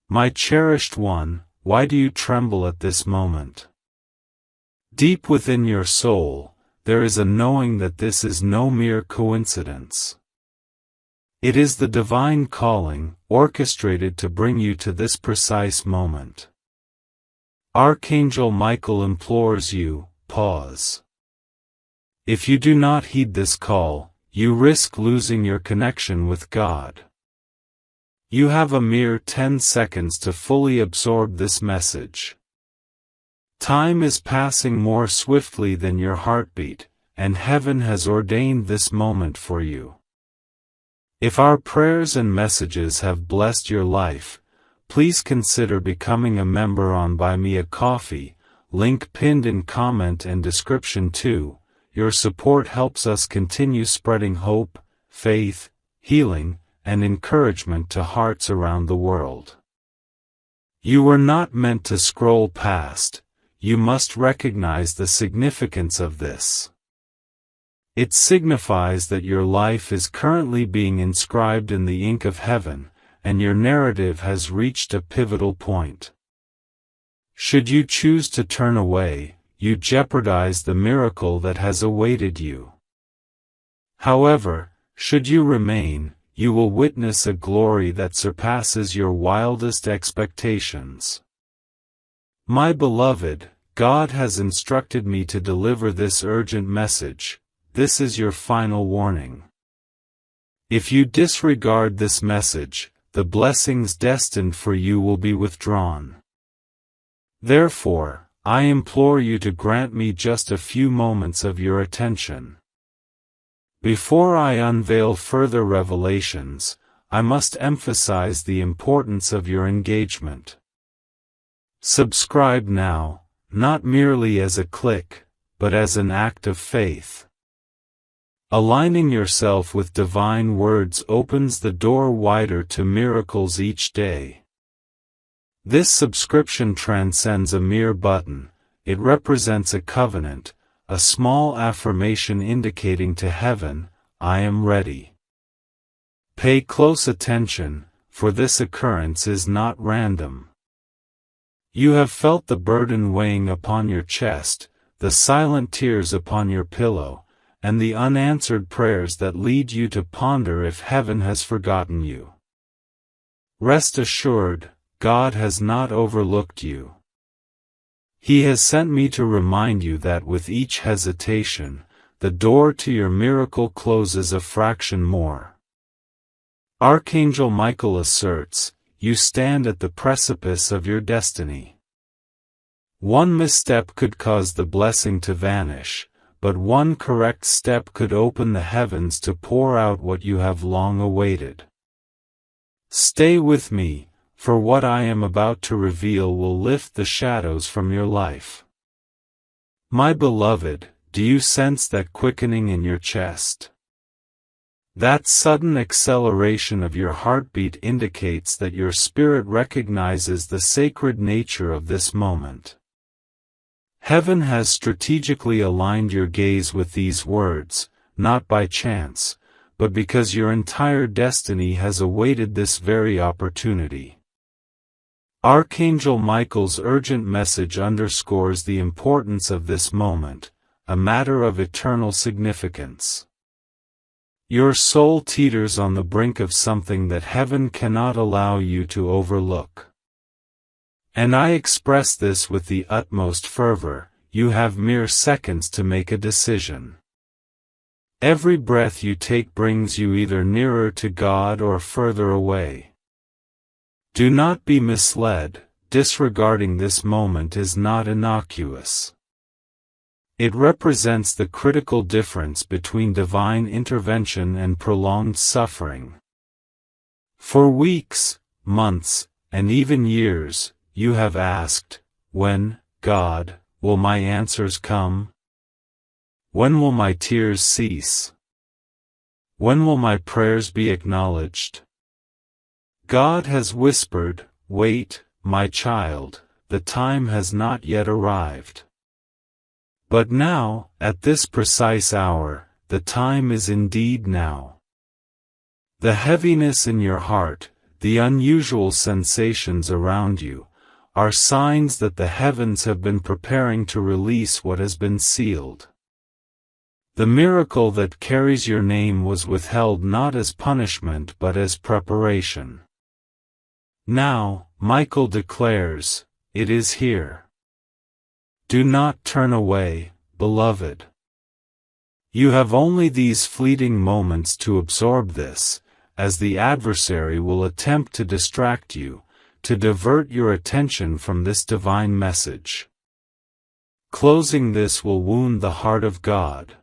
My cherished one, why do you tremble at this moment? Deep within your soul, there is a knowing that this is no mere coincidence. It is the divine calling, orchestrated to bring you to this precise moment. Archangel Michael implores you, pause. If you do not heed this call, you risk losing your connection with God. You have a mere 10 seconds to fully absorb this message. Time is passing more swiftly than your heartbeat, and heaven has ordained this moment for you. If our prayers and messages have blessed your life, please consider becoming a member on Buy Me a Coffee, link pinned in comment and description too. Your support helps us continue spreading hope, faith, healing, and encouragement to hearts around the world. You were not meant to scroll past, you must recognize the significance of this. It signifies that your life is currently being inscribed in the ink of heaven, and your narrative has reached a pivotal point. Should you choose to turn away, you jeopardize the miracle that has awaited you. However, should you remain, you will witness a glory that surpasses your wildest expectations. My beloved, God has instructed me to deliver this urgent message. This is your final warning. If you disregard this message, the blessings destined for you will be withdrawn. Therefore, I implore you to grant me just a few moments of your attention. Before I unveil further revelations, I must emphasize the importance of your engagement. Subscribe now, not merely as a click, but as an act of faith. Aligning yourself with divine words opens the door wider to miracles each day. This subscription transcends a mere button, it represents a covenant, a small affirmation indicating to heaven, I am ready. Pay close attention, for this occurrence is not random. You have felt the burden weighing upon your chest, the silent tears upon your pillow, and the unanswered prayers that lead you to ponder if heaven has forgotten you. Rest assured, God has not overlooked you. He has sent me to remind you that with each hesitation, the door to your miracle closes a fraction more. Archangel Michael asserts, you stand at the precipice of your destiny. One misstep could cause the blessing to vanish, but one correct step could open the heavens to pour out what you have long awaited. Stay with me, for what I am about to reveal will lift the shadows from your life. My beloved, do you sense that quickening in your chest? That sudden acceleration of your heartbeat indicates that your spirit recognizes the sacred nature of this moment. Heaven has strategically aligned your gaze with these words, not by chance, but because your entire destiny has awaited this very opportunity. Archangel Michael's urgent message underscores the importance of this moment, a matter of eternal significance. Your soul teeters on the brink of something that heaven cannot allow you to overlook. And I express this with the utmost fervor, you have mere seconds to make a decision. Every breath you take brings you either nearer to God or further away. Do not be misled, disregarding this moment is not innocuous. It represents the critical difference between divine intervention and prolonged suffering. For weeks, months, and even years, you have asked, when, God, will my answers come? When will my tears cease? When will my prayers be acknowledged? God has whispered, wait, my child, the time has not yet arrived. But now, at this precise hour, the time is indeed now. The heaviness in your heart, the unusual sensations around you, are signs that the heavens have been preparing to release what has been sealed. The miracle that carries your name was withheld not as punishment but as preparation. Now, Michael declares, it is here. Do not turn away, beloved. You have only these fleeting moments to absorb this, as the adversary will attempt to distract you, to divert your attention from this divine message. Closing this will wound the heart of God.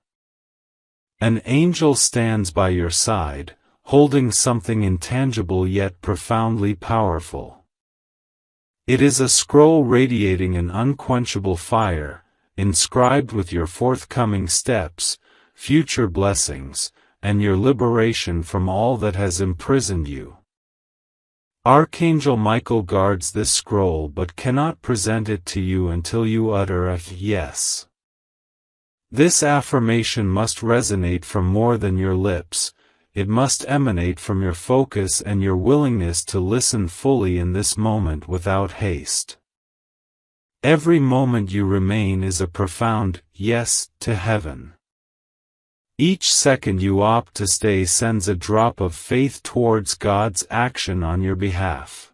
An angel stands by your side, holding something intangible yet profoundly powerful. It is a scroll radiating an unquenchable fire, inscribed with your forthcoming steps, future blessings, and your liberation from all that has imprisoned you. Archangel Michael guards this scroll but cannot present it to you until you utter a yes. This affirmation must resonate from more than your lips, it must emanate from your focus and your willingness to listen fully in this moment without haste. Every moment you remain is a profound yes to heaven. Each second you opt to stay sends a drop of faith towards God's action on your behalf.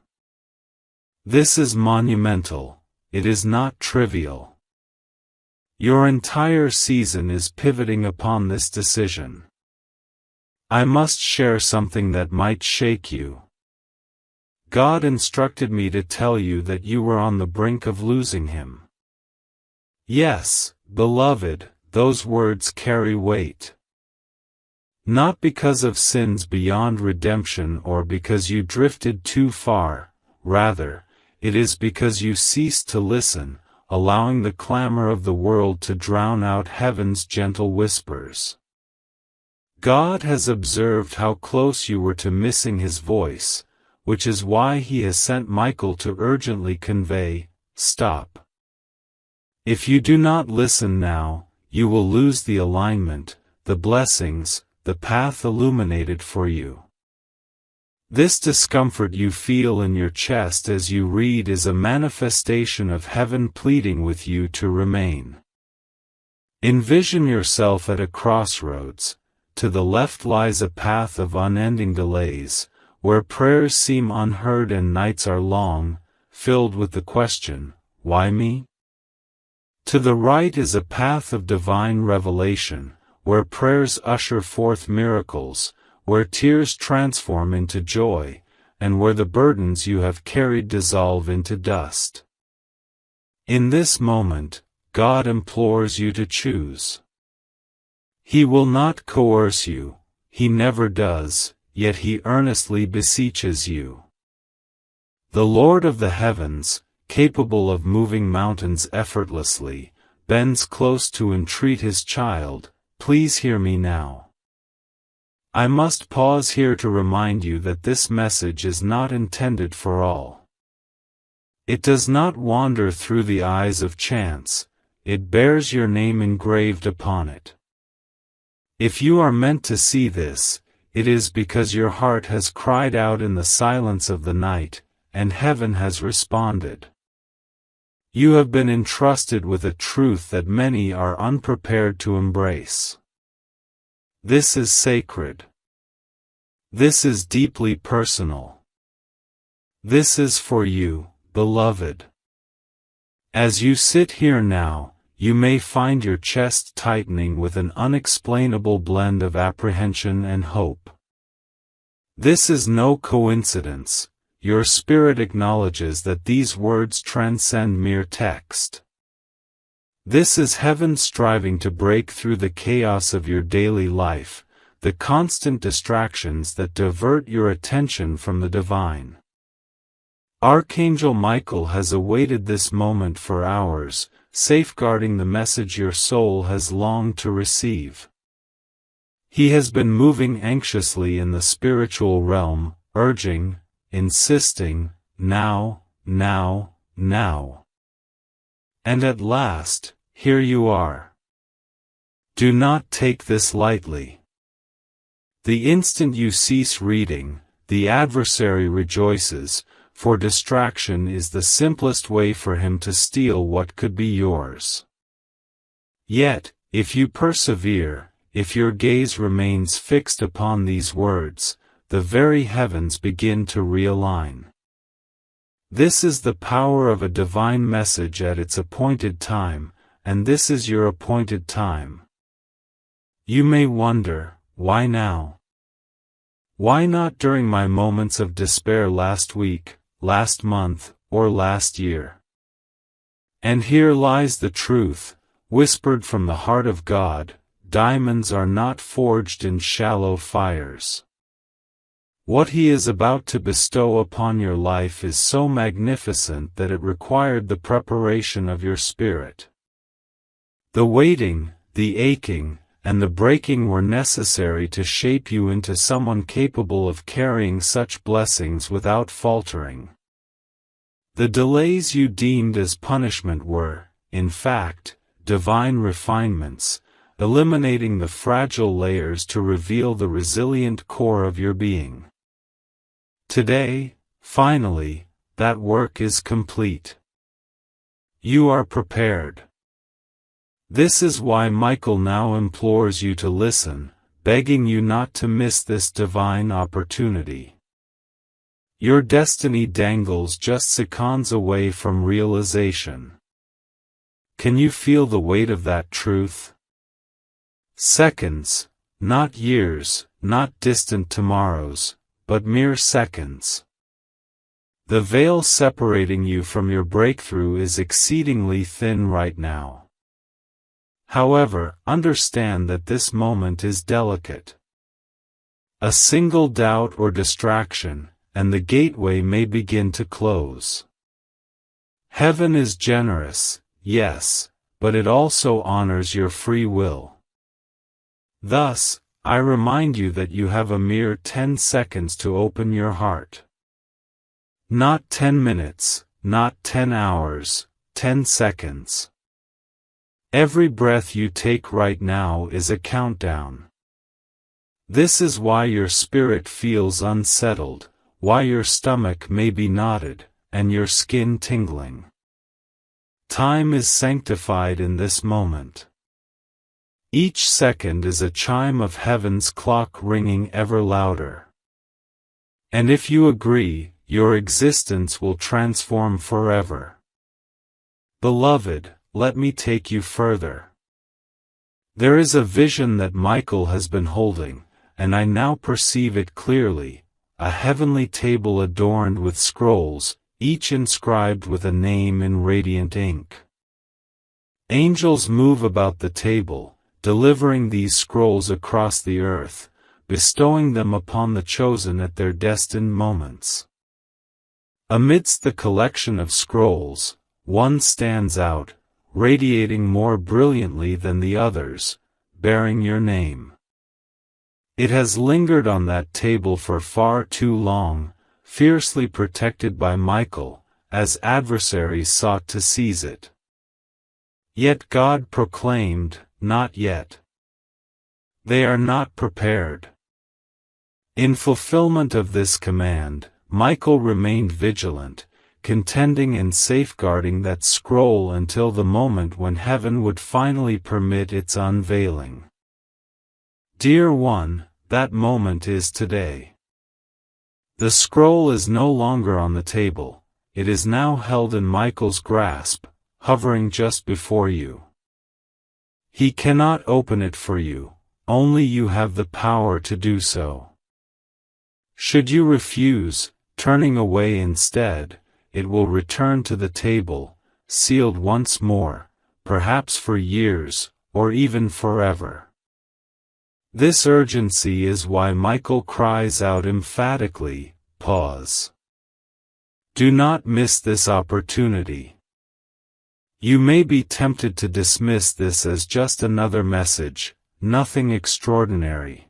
This is monumental, it is not trivial. Your entire season is pivoting upon this decision. I must share something that might shake you. God instructed me to tell you that you were on the brink of losing Him. Yes, beloved, those words carry weight. Not because of sins beyond redemption or because you drifted too far, rather, it is because you ceased to listen, allowing the clamor of the world to drown out heaven's gentle whispers. God has observed how close you were to missing His voice, which is why He has sent Michael to urgently convey, stop. If you do not listen now, you will lose the alignment, the blessings, the path illuminated for you. This discomfort you feel in your chest as you read is a manifestation of heaven pleading with you to remain. Envision yourself at a crossroads. To the left lies a path of unending delays, where prayers seem unheard and nights are long, filled with the question, why me? To the right is a path of divine revelation, where prayers usher forth miracles, where tears transform into joy, and where the burdens you have carried dissolve into dust. In this moment, God implores you to choose. He will not coerce you, He never does, yet He earnestly beseeches you. The Lord of the heavens, capable of moving mountains effortlessly, bends close to entreat His child, please hear me now. I must pause here to remind you that this message is not intended for all. It does not wander through the eyes of chance, it bears your name engraved upon it. If you are meant to see this, it is because your heart has cried out in the silence of the night, and heaven has responded. You have been entrusted with a truth that many are unprepared to embrace. This is sacred. This is deeply personal. This is for you, beloved. As you sit here now, you may find your chest tightening with an unexplainable blend of apprehension and hope. This is no coincidence, your spirit acknowledges that these words transcend mere text. This is heaven striving to break through the chaos of your daily life, the constant distractions that divert your attention from the divine. Archangel Michael has awaited this moment for hours, safeguarding the message your soul has longed to receive. He has been moving anxiously in the spiritual realm, urging, insisting, now, now, now. And at last, here you are. Do not take this lightly. The instant you cease reading, the adversary rejoices, for distraction is the simplest way for him to steal what could be yours. Yet, if you persevere, if your gaze remains fixed upon these words, the very heavens begin to realign. This is the power of a divine message at its appointed time, and this is your appointed time. You may wonder, why now? Why not during my moments of despair last week, last month, or last year? And here lies the truth, whispered from the heart of God: diamonds are not forged in shallow fires. What He is about to bestow upon your life is so magnificent that it required the preparation of your spirit. The waiting, the aching, and the breaking were necessary to shape you into someone capable of carrying such blessings without faltering. The delays you deemed as punishment were, in fact, divine refinements, eliminating the fragile layers to reveal the resilient core of your being. Today, finally, that work is complete. You are prepared. This is why Michael now implores you to listen, begging you not to miss this divine opportunity. Your destiny dangles just seconds away from realization. Can you feel the weight of that truth? Seconds, not years, not distant tomorrows, but mere seconds. The veil separating you from your breakthrough is exceedingly thin right now. However, understand that this moment is delicate. A single doubt or distraction, and the gateway may begin to close. Heaven is generous, yes, but it also honors your free will. Thus, I remind you that you have a mere 10 seconds to open your heart. Not 10 minutes, not 10 hours, 10 seconds. Every breath you take right now is a countdown. This is why your spirit feels unsettled, why your stomach may be knotted, and your skin tingling. Time is sanctified in this moment. Each second is a chime of heaven's clock ringing ever louder. And if you agree, your existence will transform forever. Beloved, let me take you further. There is a vision that Michael has been holding, and I now perceive it clearly, a heavenly table adorned with scrolls, each inscribed with a name in radiant ink. Angels move about the table, delivering these scrolls across the earth, bestowing them upon the chosen at their destined moments. Amidst the collection of scrolls, one stands out, radiating more brilliantly than the others, bearing your name. It has lingered on that table for far too long, fiercely protected by Michael, as adversaries sought to seize it. Yet God proclaimed, "Not yet." They are not prepared. In fulfillment of this command, Michael remained vigilant, contending and safeguarding that scroll until the moment when heaven would finally permit its unveiling. Dear one, that moment is today. The scroll is no longer on the table, it is now held in Michael's grasp, hovering just before you. He cannot open it for you, only you have the power to do so. Should you refuse, turning away instead, it will return to the table, sealed once more, perhaps for years, or even forever. This urgency is why Michael cries out emphatically, "Pause." Do not miss this opportunity. You may be tempted to dismiss this as just another message, nothing extraordinary.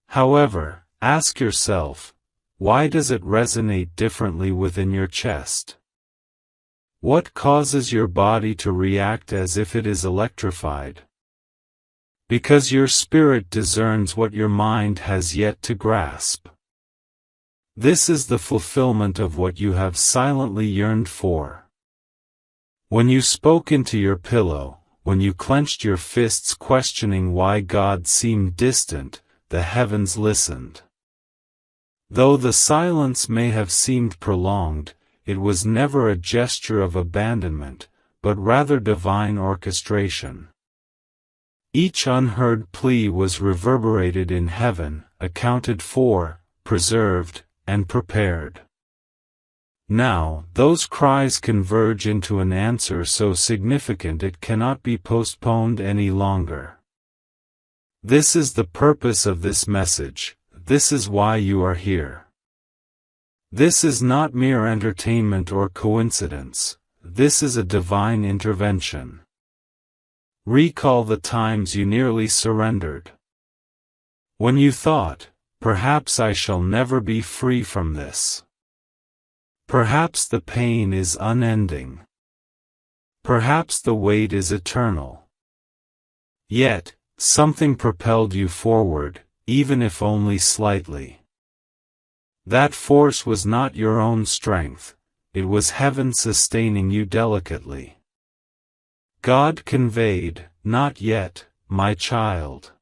However, ask yourself, why does it resonate differently within your chest? What causes your body to react as if it is electrified? Because your spirit discerns what your mind has yet to grasp. This is the fulfillment of what you have silently yearned for. When you spoke into your pillow, when you clenched your fists questioning why God seemed distant, the heavens listened. Though the silence may have seemed prolonged, it was never a gesture of abandonment, but rather divine orchestration. Each unheard plea was reverberated in heaven, accounted for, preserved, and prepared. Now, those cries converge into an answer so significant it cannot be postponed any longer. This is the purpose of this message. This is why you are here. This is not mere entertainment or coincidence. This is a divine intervention. Recall the times you nearly surrendered. When you thought, perhaps I shall never be free from this. Perhaps the pain is unending. Perhaps the weight is eternal. Yet, something propelled you forward, even if only slightly. That force was not your own strength, it was heaven sustaining you delicately. God conveyed, "Not yet, my child.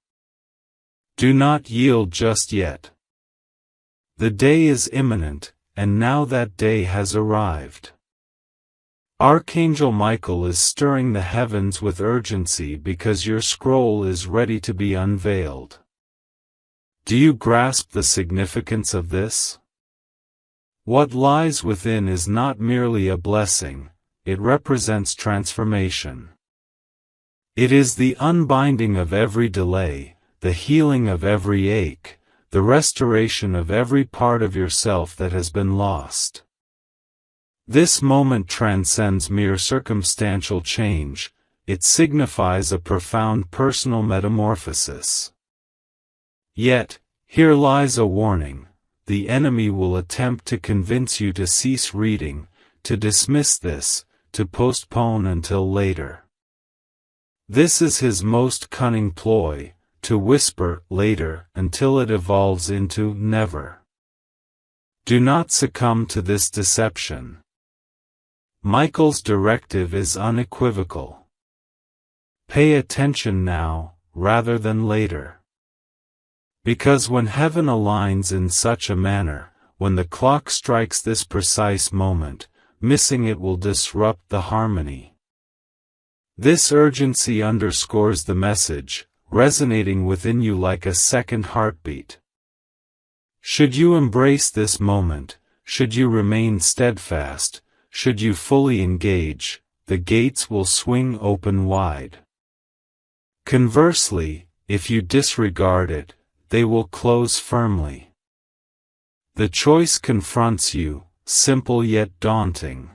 Do not yield just yet. The day is imminent, and now that day has arrived." Archangel Michael is stirring the heavens with urgency because your scroll is ready to be unveiled. Do you grasp the significance of this? What lies within is not merely a blessing, it represents transformation. It is the unbinding of every delay, the healing of every ache, the restoration of every part of yourself that has been lost. This moment transcends mere circumstantial change, it signifies a profound personal metamorphosis. Yet, here lies a warning. The enemy will attempt to convince you to cease reading, to dismiss this, to postpone until later. This is his most cunning ploy, to whisper later until it evolves into never. Do not succumb to this deception. Michael's directive is unequivocal. Pay attention now, rather than later. Because when heaven aligns in such a manner, when the clock strikes this precise moment, missing it will disrupt the harmony. This urgency underscores the message, resonating within you like a second heartbeat. Should you embrace this moment, should you remain steadfast, should you fully engage, the gates will swing open wide. Conversely, if you disregard it, they will close firmly. The choice confronts you, simple yet daunting.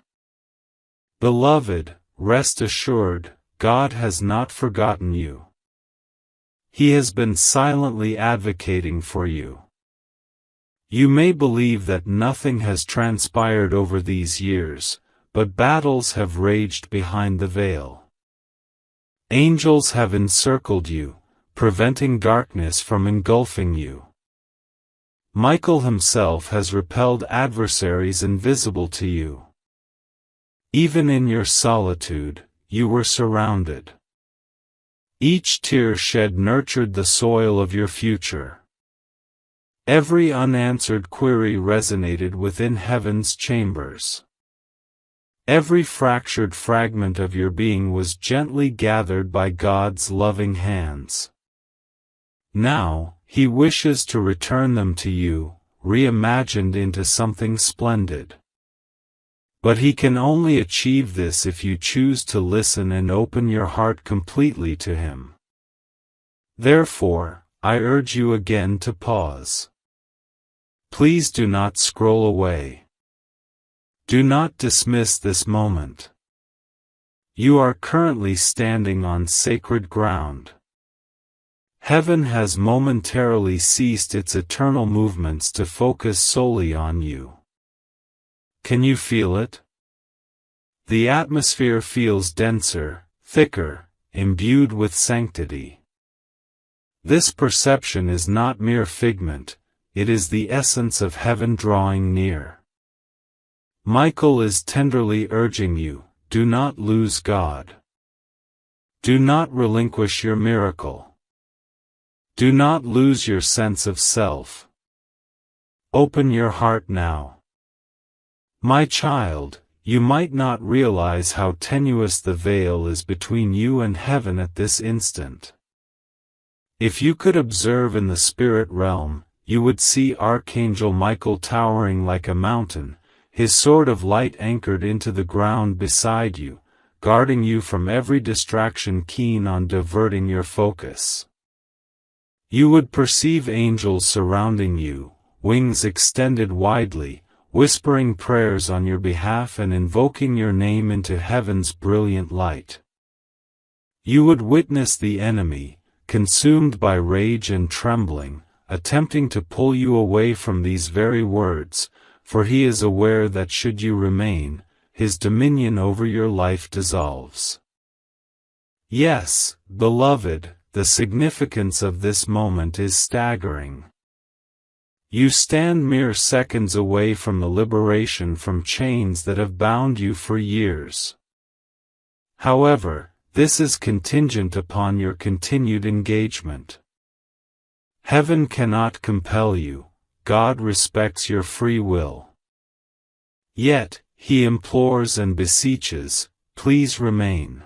Beloved, rest assured, God has not forgotten you. He has been silently advocating for you. You may believe that nothing has transpired over these years, but battles have raged behind the veil. Angels have encircled you, preventing darkness from engulfing you. Michael himself has repelled adversaries invisible to you. Even in your solitude, you were surrounded. Each tear shed nurtured the soil of your future. Every unanswered query resonated within heaven's chambers. Every fractured fragment of your being was gently gathered by God's loving hands. Now, He wishes to return them to you, reimagined into something splendid. But He can only achieve this if you choose to listen and open your heart completely to Him. Therefore, I urge you again to pause. Please do not scroll away. Do not dismiss this moment. You are currently standing on sacred ground. Heaven has momentarily ceased its eternal movements to focus solely on you. Can you feel it? The atmosphere feels denser, thicker, imbued with sanctity. This perception is not mere figment, it is the essence of heaven drawing near. Michael is tenderly urging you, do not lose God. Do not relinquish your miracle. Do not lose your sense of self. Open your heart now. My child, you might not realize how tenuous the veil is between you and heaven at this instant. If you could observe in the spirit realm, you would see Archangel Michael towering like a mountain, his sword of light anchored into the ground beside you, guarding you from every distraction keen on diverting your focus. You would perceive angels surrounding you, wings extended widely, whispering prayers on your behalf and invoking your name into heaven's brilliant light. You would witness the enemy, consumed by rage and trembling, attempting to pull you away from these very words, for he is aware that should you remain, his dominion over your life dissolves. Yes, beloved, the significance of this moment is staggering. You stand mere seconds away from the liberation from chains that have bound you for years. However, this is contingent upon your continued engagement. Heaven cannot compel you, God respects your free will. Yet, he implores and beseeches, please remain.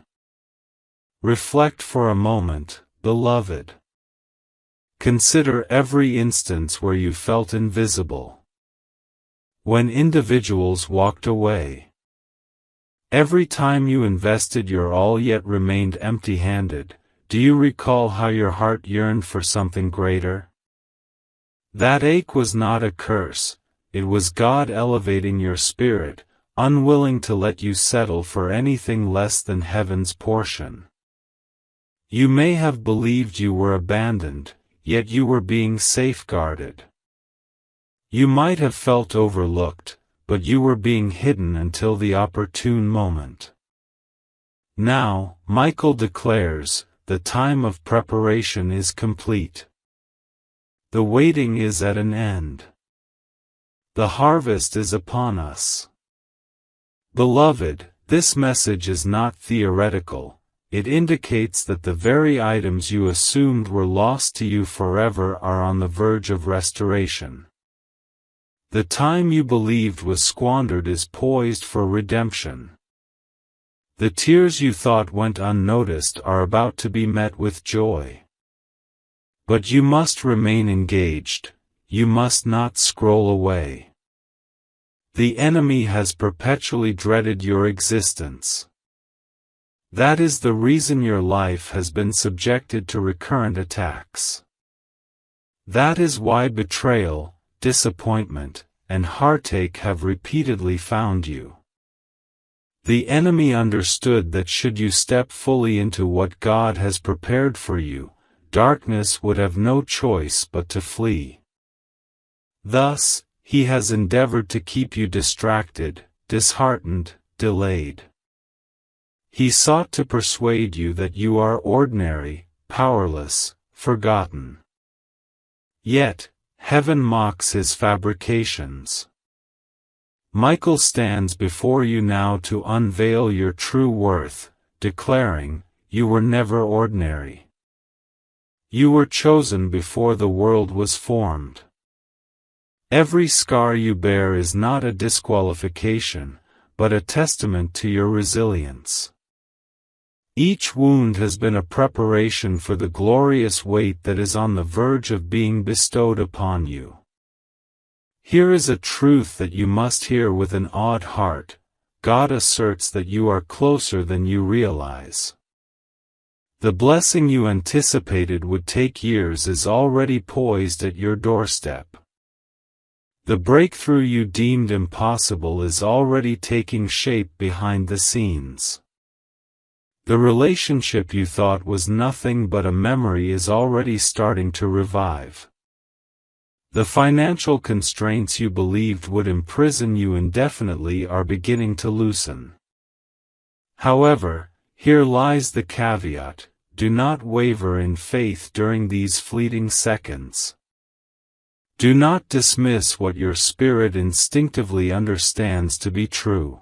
Reflect for a moment, beloved. Consider every instance where you felt invisible. When individuals walked away. Every time you invested your all yet remained empty-handed, do you recall how your heart yearned for something greater? That ache was not a curse, it was God elevating your spirit, unwilling to let you settle for anything less than heaven's portion. You may have believed you were abandoned, yet you were being safeguarded. You might have felt overlooked, but you were being hidden until the opportune moment. Now, Michael declares, the time of preparation is complete. The waiting is at an end. The harvest is upon us. Beloved, this message is not theoretical. It indicates that the very items you assumed were lost to you forever are on the verge of restoration. The time you believed was squandered is poised for redemption. The tears you thought went unnoticed are about to be met with joy. But you must remain engaged, you must not scroll away. The enemy has perpetually dreaded your existence. That is the reason your life has been subjected to recurrent attacks. That is why betrayal, disappointment, and heartache have repeatedly found you. The enemy understood that should you step fully into what God has prepared for you, darkness would have no choice but to flee. Thus, he has endeavored to keep you distracted, disheartened, delayed. He sought to persuade you that you are ordinary, powerless, forgotten. Yet, heaven mocks his fabrications. Michael stands before you now to unveil your true worth, declaring, you were never ordinary. You were chosen before the world was formed. Every scar you bear is not a disqualification, but a testament to your resilience. Each wound has been a preparation for the glorious weight that is on the verge of being bestowed upon you. Here is a truth that you must hear with an awed heart. God asserts that you are closer than you realize. The blessing you anticipated would take years is already poised at your doorstep. The breakthrough you deemed impossible is already taking shape behind the scenes. The relationship you thought was nothing but a memory is already starting to revive. The financial constraints you believed would imprison you indefinitely are beginning to loosen. However, here lies the caveat: do not waver in faith during these fleeting seconds. Do not dismiss what your spirit instinctively understands to be true.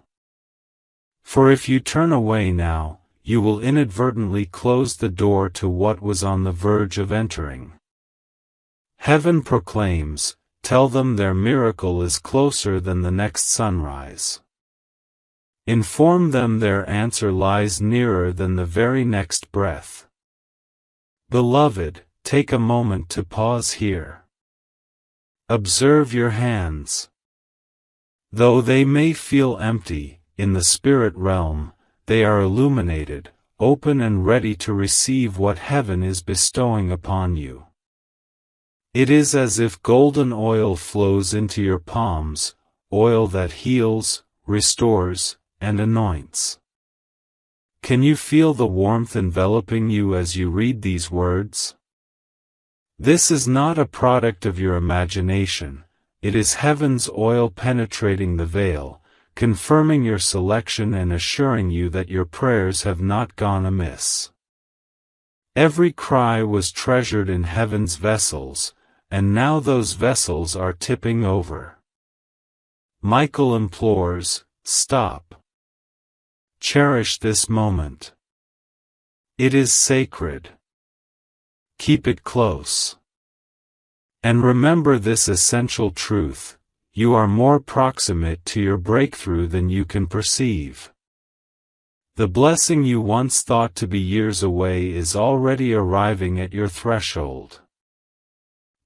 For if you turn away now, you will inadvertently close the door to what was on the verge of entering. Heaven proclaims, tell them their miracle is closer than the next sunrise. Inform them their answer lies nearer than the very next breath. Beloved, take a moment to pause here. Observe your hands. Though they may feel empty, in the spirit realm, they are illuminated, open and ready to receive what heaven is bestowing upon you. It is as if golden oil flows into your palms, oil that heals, restores, and anoints. Can you feel the warmth enveloping you as you read these words? This is not a product of your imagination, it is heaven's oil penetrating the veil, confirming your selection and assuring you that your prayers have not gone amiss. Every cry was treasured in heaven's vessels, and now those vessels are tipping over. Michael implores, stop. Cherish this moment. It is sacred. Keep it close. And remember this essential truth. You are more proximate to your breakthrough than you can perceive. The blessing you once thought to be years away is already arriving at your threshold.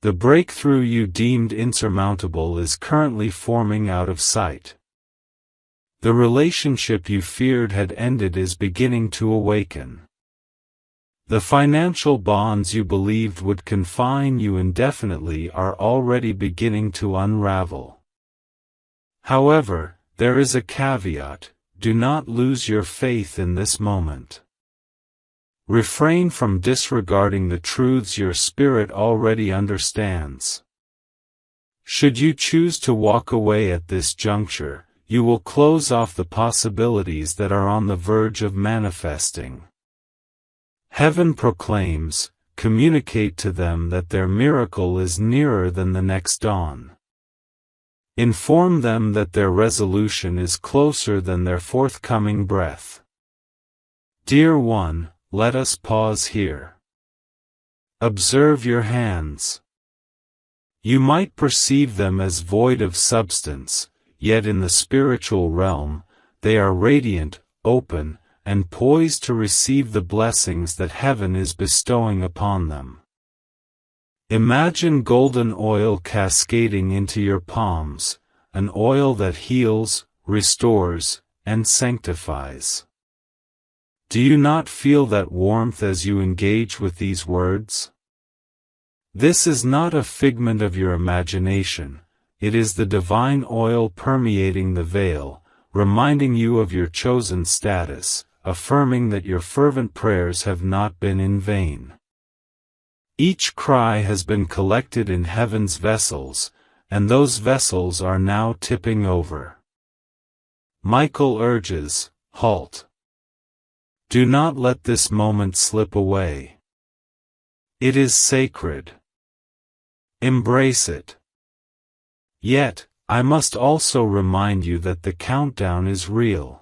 The breakthrough you deemed insurmountable is currently forming out of sight. The relationship you feared had ended is beginning to awaken. The financial bonds you believed would confine you indefinitely are already beginning to unravel. However, there is a caveat: do not lose your faith in this moment. Refrain from disregarding the truths your spirit already understands. Should you choose to walk away at this juncture, you will close off the possibilities that are on the verge of manifesting. Heaven proclaims, communicate to them that their miracle is nearer than the next dawn. Inform them that their resolution is closer than their forthcoming breath. Dear one, let us pause here. Observe your hands. You might perceive them as void of substance, yet in the spiritual realm, they are radiant, open, and poised to receive the blessings that heaven is bestowing upon them. Imagine golden oil cascading into your palms, an oil that heals, restores, and sanctifies. Do you not feel that warmth as you engage with these words? This is not a figment of your imagination, it is the divine oil permeating the veil, reminding you of your chosen status, affirming that your fervent prayers have not been in vain. Each cry has been collected in heaven's vessels, and those vessels are now tipping over. Michael urges, halt. Do not let this moment slip away. It is sacred. Embrace it. Yet, I must also remind you that the countdown is real.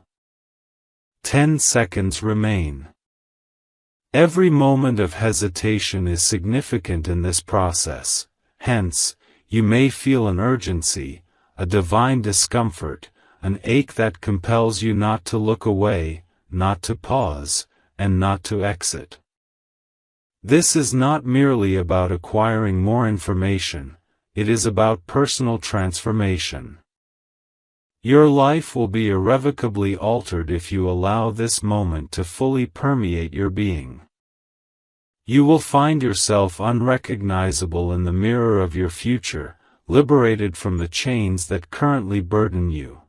10 seconds remain. Every moment of hesitation is significant in this process, hence, you may feel an urgency, a divine discomfort, an ache that compels you not to look away, not to pause, and not to exit. This is not merely about acquiring more information, it is about personal transformation. Your life will be irrevocably altered if you allow this moment to fully permeate your being. You will find yourself unrecognizable in the mirror of your future, liberated from the chains that currently burden you.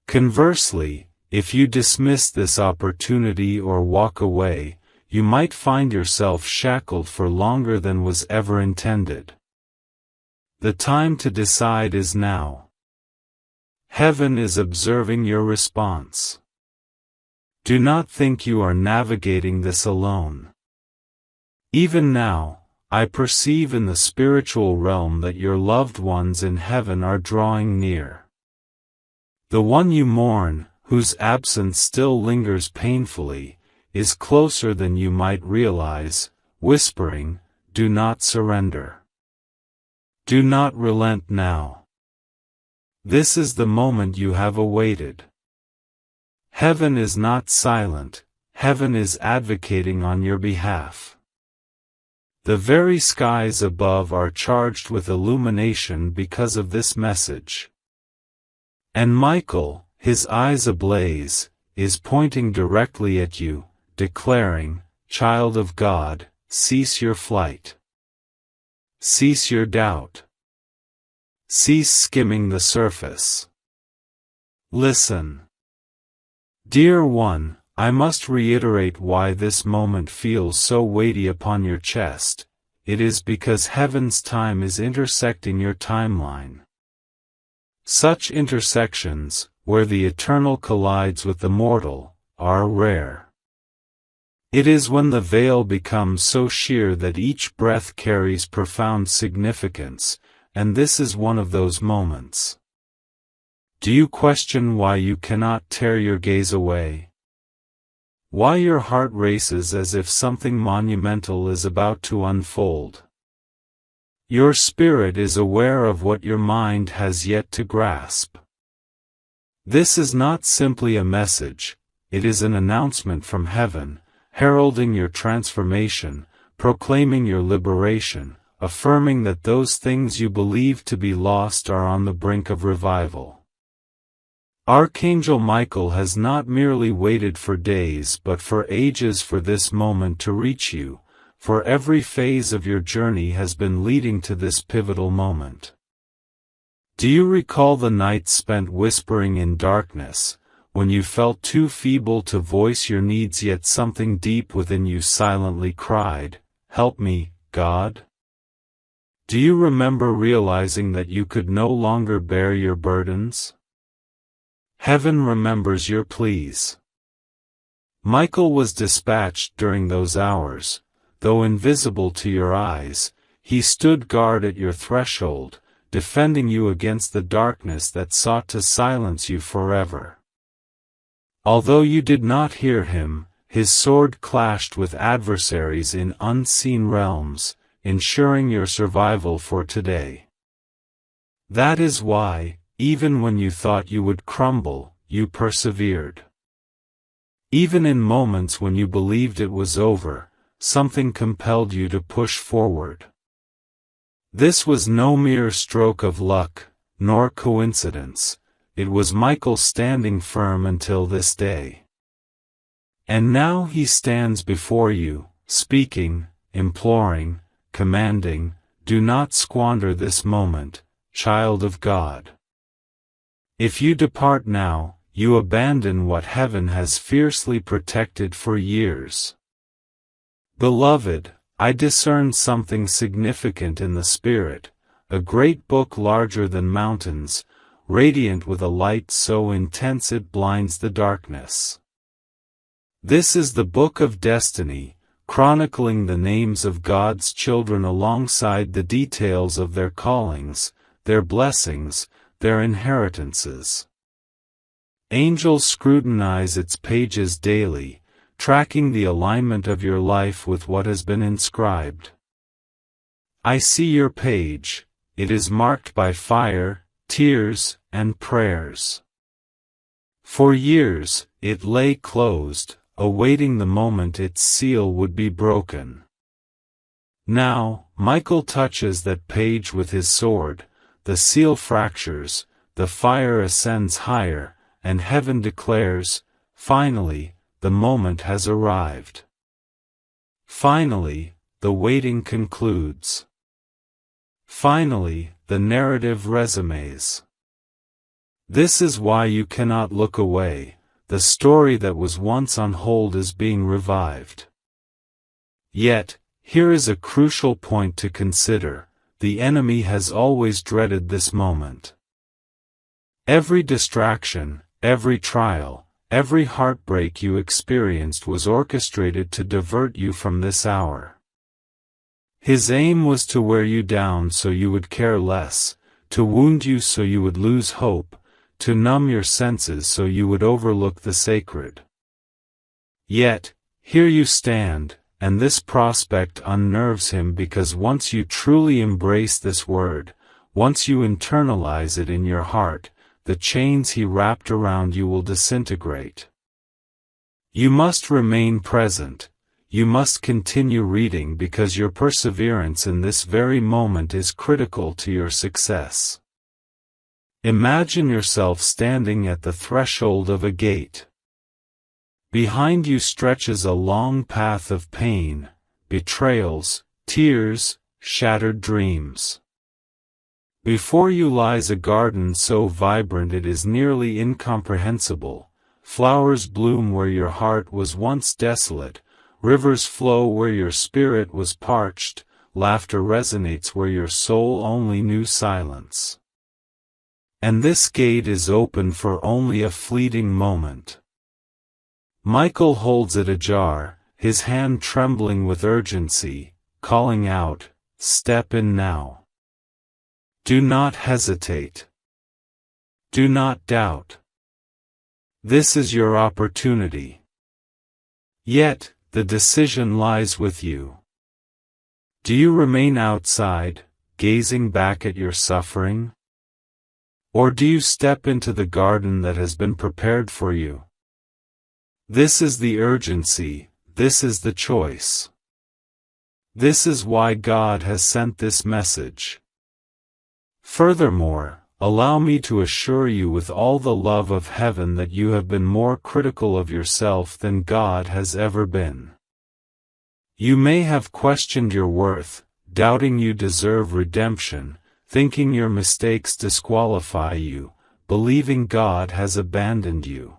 Conversely, if you dismiss this opportunity or walk away, you might find yourself shackled for longer than was ever intended. The time to decide is now. Heaven is observing your response. Do not think you are navigating this alone. Even now, I perceive in the spiritual realm that your loved ones in heaven are drawing near. The one you mourn, whose absence still lingers painfully, is closer than you might realize, whispering, "Do not surrender. Do not relent now. This is the moment you have awaited." Heaven is not silent, heaven is advocating on your behalf. The very skies above are charged with illumination because of this message. And Michael, his eyes ablaze, is pointing directly at you, declaring, "Child of God, cease your flight. Cease your doubt. Cease skimming the surface. Listen." Dear one, I must reiterate why this moment feels so weighty upon your chest. It is because heaven's time is intersecting your timeline. Such intersections, where the eternal collides with the mortal, are rare. It is when the veil becomes so sheer that each breath carries profound significance, and this is one of those moments. Do you question why you cannot tear your gaze away? Why your heart races as if something monumental is about to unfold? Your spirit is aware of what your mind has yet to grasp. This is not simply a message, it is an announcement from heaven, heralding your transformation, proclaiming your liberation, affirming that those things you believe to be lost are on the brink of revival. Archangel Michael has not merely waited for days but for ages for this moment to reach you, for every phase of your journey has been leading to this pivotal moment. Do you recall the nights spent whispering in darkness, when you felt too feeble to voice your needs yet something deep within you silently cried, "Help me, God"? Do you remember realizing that you could no longer bear your burdens? Heaven remembers your pleas. Michael was dispatched during those hours. Though invisible to your eyes, he stood guard at your threshold, defending you against the darkness that sought to silence you forever. Although you did not hear him, his sword clashed with adversaries in unseen realms, ensuring your survival for today. That is why, even when you thought you would crumble, you persevered. Even in moments when you believed it was over, something compelled you to push forward. This was no mere stroke of luck, nor coincidence, it was Michael standing firm until this day. And now he stands before you, speaking, imploring, commanding, "Do not squander this moment, child of God. If you depart now, you abandon what heaven has fiercely protected for years." Beloved, I discern something significant in the Spirit, a great book larger than mountains, radiant with a light so intense it blinds the darkness. This is the Book of Destiny, chronicling the names of God's children alongside the details of their callings, their blessings, their inheritances. Angels scrutinize its pages daily, tracking the alignment of your life with what has been inscribed. I see your page, it is marked by fire, tears, and prayers. For years, it lay closed, awaiting the moment its seal would be broken. Now, Michael touches that page with his sword, the seal fractures, the fire ascends higher, and heaven declares, "Finally, the moment has arrived." Finally, the waiting concludes. Finally, the narrative resumes. This is why you cannot look away, the story that was once on hold is being revived. Yet, here is a crucial point to consider, the enemy has always dreaded this moment. Every distraction, every trial, every heartbreak you experienced was orchestrated to divert you from this hour. His aim was to wear you down so you would care less, to wound you so you would lose hope, to numb your senses so you would overlook the sacred. Yet, here you stand, and this prospect unnerves him because once you truly embrace this word, once you internalize it in your heart, the chains he wrapped around you will disintegrate. You must remain present. You must continue reading because your perseverance in this very moment is critical to your success. Imagine yourself standing at the threshold of a gate. Behind you stretches a long path of pain, betrayals, tears, shattered dreams. Before you lies a garden so vibrant it is nearly incomprehensible. Flowers bloom where your heart was once desolate, rivers flow where your spirit was parched, laughter resonates where your soul only knew silence. And this gate is open for only a fleeting moment. Michael holds it ajar, his hand trembling with urgency, calling out, "Step in now. Do not hesitate. Do not doubt. This is your opportunity." Yet, the decision lies with you. Do you remain outside, gazing back at your suffering? Or do you step into the garden that has been prepared for you? This is the urgency, this is the choice. This is why God has sent this message. Furthermore, allow me to assure you with all the love of heaven that you have been more critical of yourself than God has ever been. You may have questioned your worth, doubting you deserve redemption, thinking your mistakes disqualify you, believing God has abandoned you.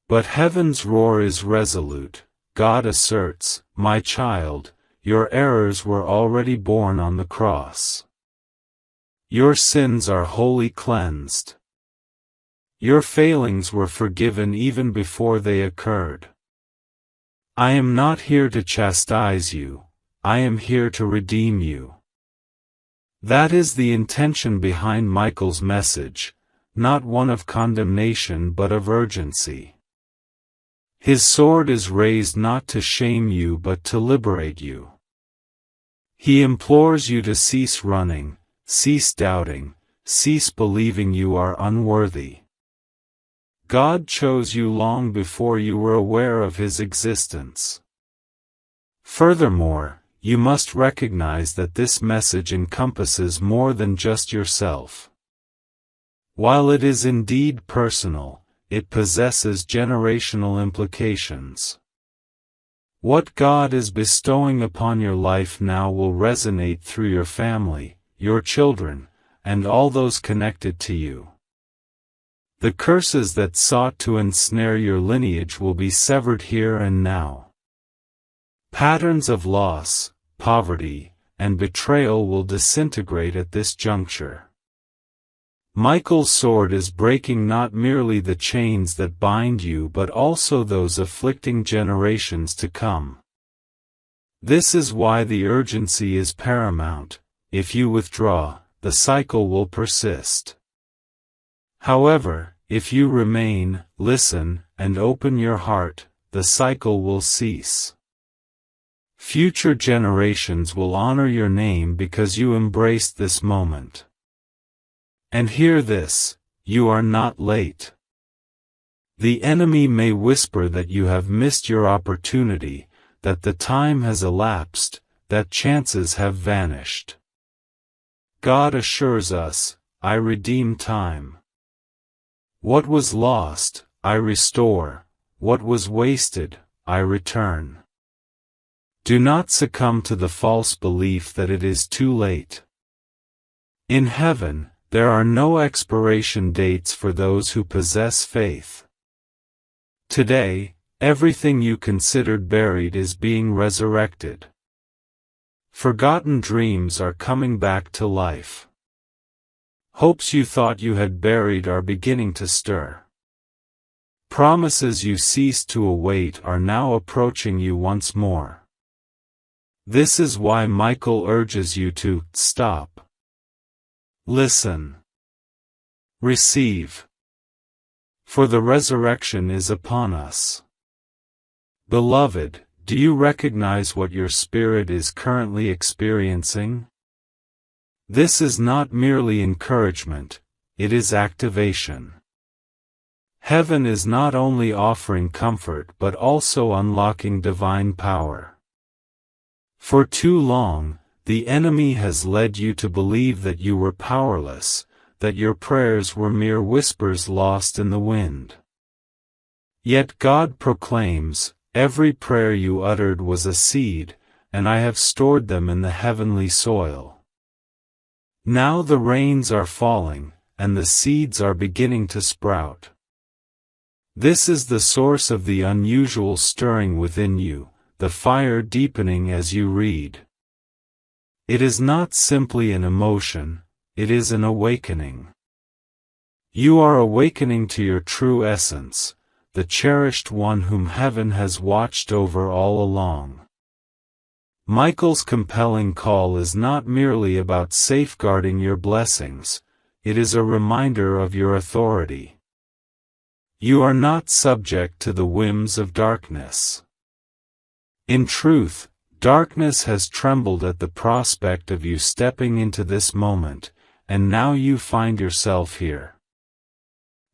But heaven's roar is resolute. God asserts, "My child, your errors were already borne on the cross. Your sins are wholly cleansed. Your failings were forgiven even before they occurred. I am not here to chastise you, I am here to redeem you." That is the intention behind Michael's message, not one of condemnation but of urgency. His sword is raised not to shame you but to liberate you. He implores you to cease running, cease doubting, cease believing you are unworthy. God chose you long before you were aware of His existence. Furthermore, you must recognize that this message encompasses more than just yourself. While it is indeed personal, it possesses generational implications. What God is bestowing upon your life now will resonate through your family, your children, and all those connected to you. The curses that sought to ensnare your lineage will be severed here and now. Patterns of loss, poverty, and betrayal will disintegrate at this juncture. Michael's sword is breaking not merely the chains that bind you but also those afflicting generations to come. This is why the urgency is paramount. If you withdraw, the cycle will persist. However, if you remain, listen, and open your heart, the cycle will cease. Future generations will honor your name because you embraced this moment. And hear this, you are not late. The enemy may whisper that you have missed your opportunity, that the time has elapsed, that chances have vanished. God assures us, "I redeem time. What was lost, I restore, what was wasted, I return." Do not succumb to the false belief that it is too late. In heaven, there are no expiration dates for those who possess faith. Today, everything you considered buried is being resurrected. Forgotten dreams are coming back to life. Hopes you thought you had buried are beginning to stir. Promises you ceased to await are now approaching you once more. This is why Michael urges you to stop. Listen. Receive. For the resurrection is upon us. Beloved, do you recognize what your spirit is currently experiencing? This is not merely encouragement, it is activation. Heaven is not only offering comfort but also unlocking divine power. For too long, the enemy has led you to believe that you were powerless, that your prayers were mere whispers lost in the wind. Yet God proclaims, every prayer you uttered was a seed, and I have stored them in the heavenly soil. Now the rains are falling, and the seeds are beginning to sprout. This is the source of the unusual stirring within you, the fire deepening as you read. It is not simply an emotion, it is an awakening. You are awakening to your true essence, the cherished one whom heaven has watched over all along. Michael's compelling call is not merely about safeguarding your blessings, it is a reminder of your authority. You are not subject to the whims of darkness. In truth, darkness has trembled at the prospect of you stepping into this moment, and now you find yourself here.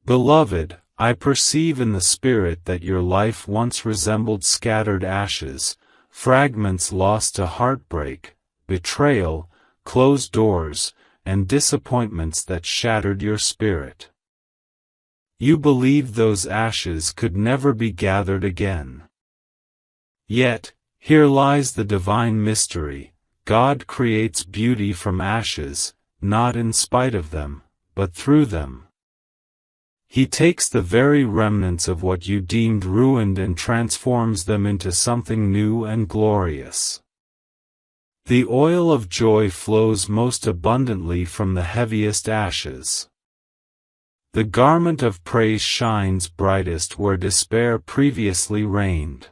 Beloved, I perceive in the Spirit that your life once resembled scattered ashes, fragments lost to heartbreak, betrayal, closed doors, and disappointments that shattered your spirit. You believed those ashes could never be gathered again. Yet, here lies the divine mystery. God creates beauty from ashes, not in spite of them, but through them. He takes the very remnants of what you deemed ruined and transforms them into something new and glorious. The oil of joy flows most abundantly from the heaviest ashes. The garment of praise shines brightest where despair previously reigned.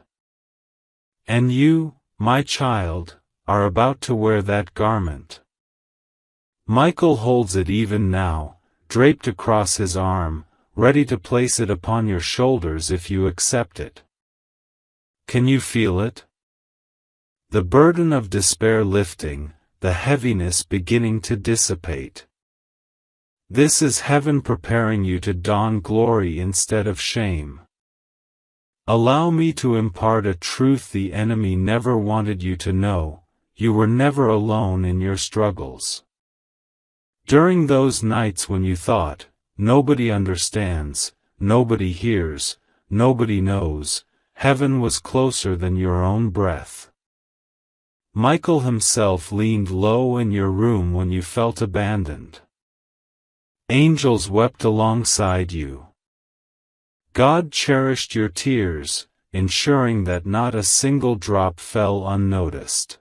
And you, my child, are about to wear that garment. Michael holds it even now, draped across his arm, ready to place it upon your shoulders if you accept it. Can you feel it? The burden of despair lifting, the heaviness beginning to dissipate. This is heaven preparing you to don glory instead of shame. Allow me to impart a truth the enemy never wanted you to know: you were never alone in your struggles. During those nights when you thought, nobody understands, nobody hears, nobody knows, heaven was closer than your own breath. Michael himself leaned low in your room when you felt abandoned. Angels wept alongside you. God cherished your tears, ensuring that not a single drop fell unnoticed.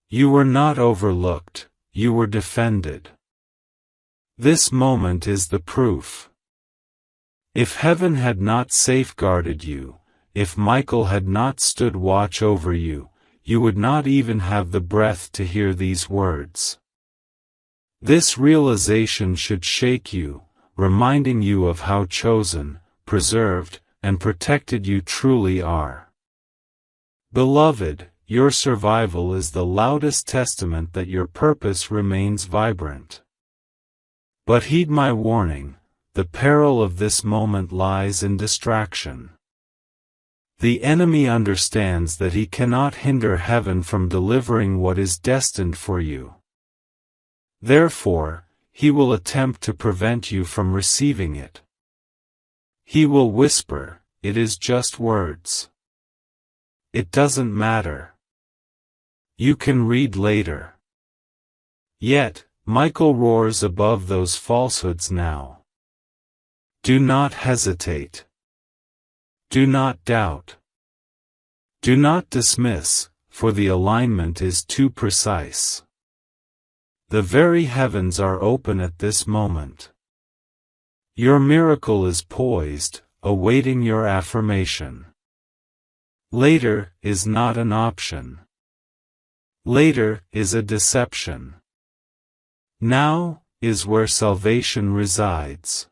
You were not overlooked, you were defended. This moment is the proof. If heaven had not safeguarded you, if Michael had not stood watch over you, you would not even have the breath to hear these words. This realization should shake you, reminding you of how chosen, preserved, and protected you truly are. Beloved, your survival is the loudest testament that your purpose remains vibrant. But heed my warning, the peril of this moment lies in distraction. The enemy understands that he cannot hinder heaven from delivering what is destined for you. Therefore, he will attempt to prevent you from receiving it. He will whisper, "It is just words. It doesn't matter. You can read later." Yet, Michael roars above those falsehoods now. Do not hesitate. Do not doubt. Do not dismiss, for the alignment is too precise. The very heavens are open at this moment. Your miracle is poised, awaiting your affirmation. Later is not an option. Later is a deception. Now is where salvation resides.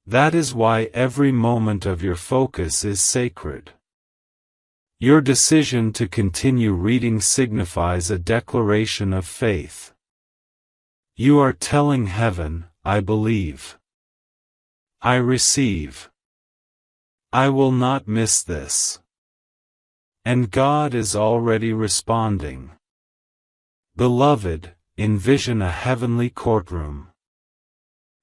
That is why every moment of your focus is sacred. Your decision to continue reading signifies a declaration of faith. You are telling heaven, I believe. I receive. I will not miss this. And God is already responding. Beloved, envision a heavenly courtroom.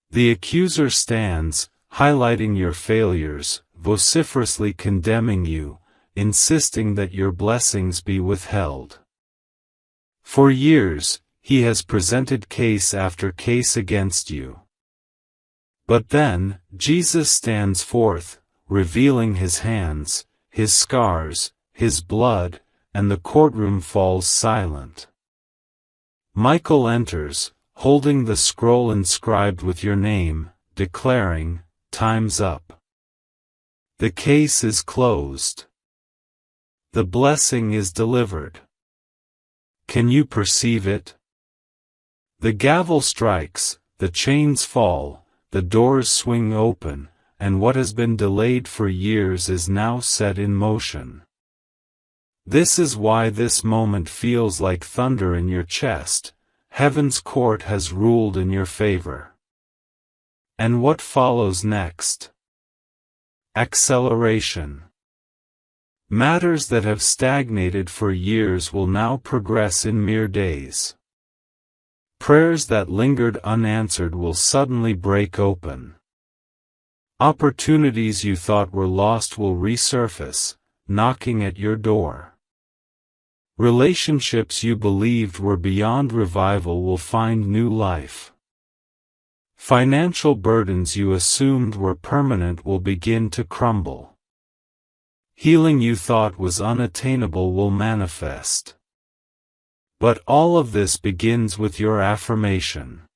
The accuser stands, highlighting your failures, vociferously condemning you, insisting that your blessings be withheld. For years, he has presented case after case against you. But then, Jesus stands forth, revealing his hands, his scars, his blood, and the courtroom falls silent. Michael enters, holding the scroll inscribed with your name, declaring, "Time's up. The case is closed. The blessing is delivered." Can you perceive it? The gavel strikes, the chains fall, the doors swing open, and what has been delayed for years is now set in motion. This is why this moment feels like thunder in your chest. Heaven's court has ruled in your favor. And what follows next? Acceleration. Matters that have stagnated for years will now progress in mere days. Prayers that lingered unanswered will suddenly break open. Opportunities you thought were lost will resurface, knocking at your door. Relationships you believed were beyond revival will find new life. Financial burdens you assumed were permanent will begin to crumble. Healing you thought was unattainable will manifest. But all of this begins with your affirmation.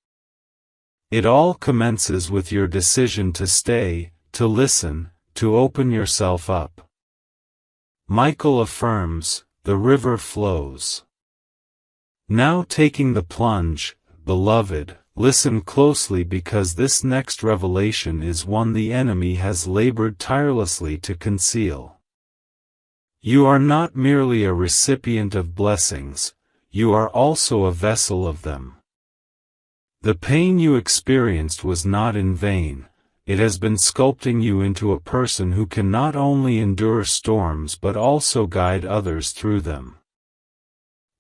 It all commences with your decision to stay, to listen, to open yourself up. Michael affirms, the river flows. Now taking the plunge, beloved, listen closely because this next revelation is one the enemy has labored tirelessly to conceal. You are not merely a recipient of blessings, you are also a vessel of them. The pain you experienced was not in vain. It has been sculpting you into a person who can not only endure storms but also guide others through them.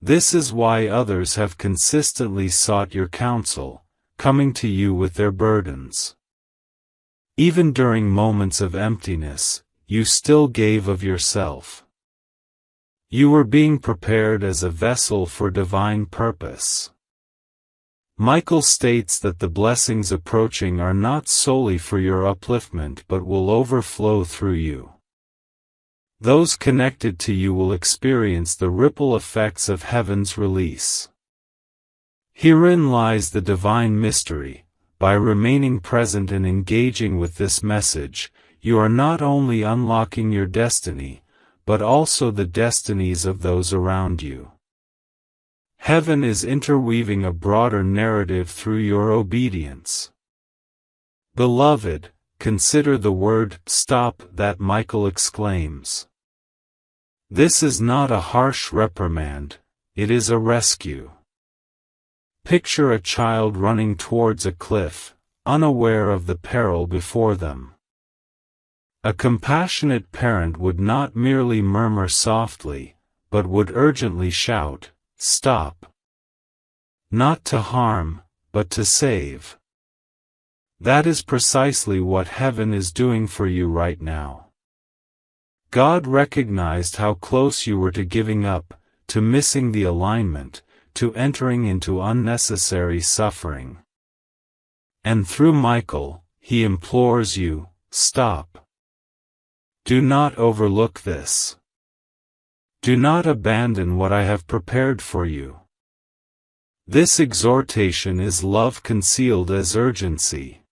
This is why others have consistently sought your counsel, coming to you with their burdens. Even during moments of emptiness, you still gave of yourself. You were being prepared as a vessel for divine purpose. Michael states that the blessings approaching are not solely for your upliftment but will overflow through you. Those connected to you will experience the ripple effects of heaven's release. Herein lies the divine mystery. By remaining present and engaging with this message, you are not only unlocking your destiny, but also the destinies of those around you. Heaven is interweaving a broader narrative through your obedience. Beloved, consider the word "stop" that Michael exclaims. This is not a harsh reprimand, it is a rescue. Picture a child running towards a cliff, unaware of the peril before them. A compassionate parent would not merely murmur softly, but would urgently shout, "Stop!" Not to harm, but to save. That is precisely what heaven is doing for you right now. God recognized how close you were to giving up, to missing the alignment, to entering into unnecessary suffering. And through Michael, he implores you, stop. Do not overlook this. Do not abandon what I have prepared for you. This exhortation is love concealed as urgency.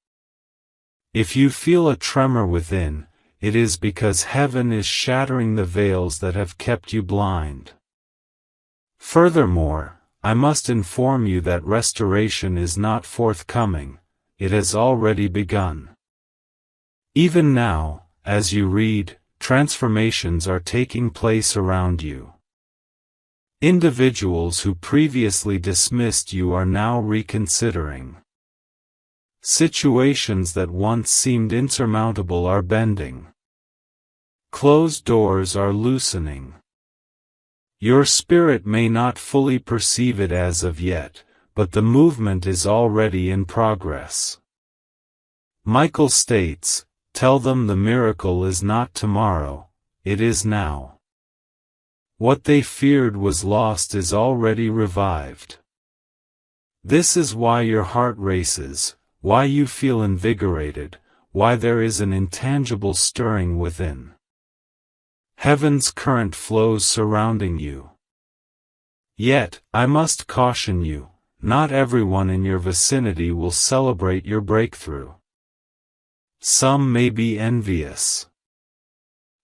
If you feel a tremor within, it is because heaven is shattering the veils that have kept you blind. Furthermore, I must inform you that restoration is not forthcoming, it has already begun. Even now, as you read, transformations are taking place around you. Individuals who previously dismissed you are now reconsidering. Situations that once seemed insurmountable are bending. Closed doors are loosening. Your spirit may not fully perceive it as of yet, but the movement is already in progress. Michael states, "Tell them the miracle is not tomorrow, it is now." What they feared was lost is already revived. This is why your heart races, why you feel invigorated, why there is an intangible stirring within. Heaven's current flows surrounding you. Yet, I must caution you, not everyone in your vicinity will celebrate your breakthrough. Some may be envious.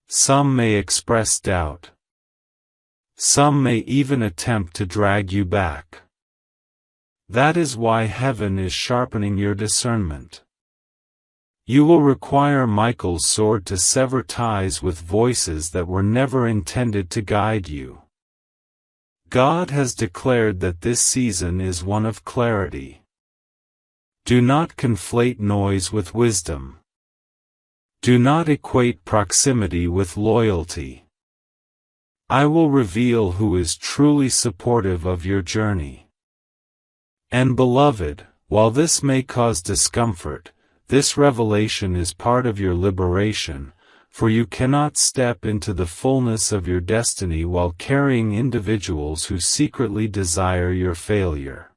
Some may express doubt. Some may even attempt to drag you back. That is why heaven is sharpening your discernment. You will require Michael's sword to sever ties with voices that were never intended to guide you. God has declared that this season is one of clarity. Do not conflate noise with wisdom. Do not equate proximity with loyalty. I will reveal who is truly supportive of your journey. And beloved, while this may cause discomfort, this revelation is part of your liberation, for you cannot step into the fullness of your destiny while carrying individuals who secretly desire your failure.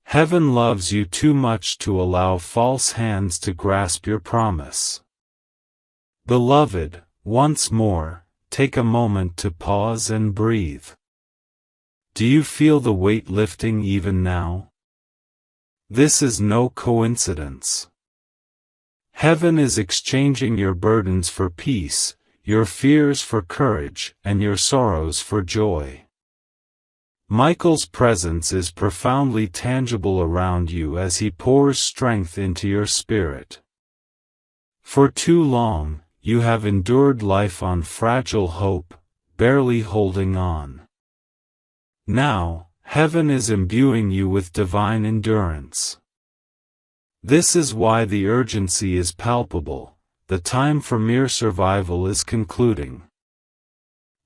Heaven loves you too much to allow false hands to grasp your promise. Beloved, once more, take a moment to pause and breathe. Do you feel the weight lifting even now? This is no coincidence. Heaven is exchanging your burdens for peace, your fears for courage, and your sorrows for joy. Michael's presence is profoundly tangible around you as he pours strength into your spirit. For too long, you have endured life on fragile hope, barely holding on. Now, heaven is imbuing you with divine endurance. This is why the urgency is palpable, the time for mere survival is concluding.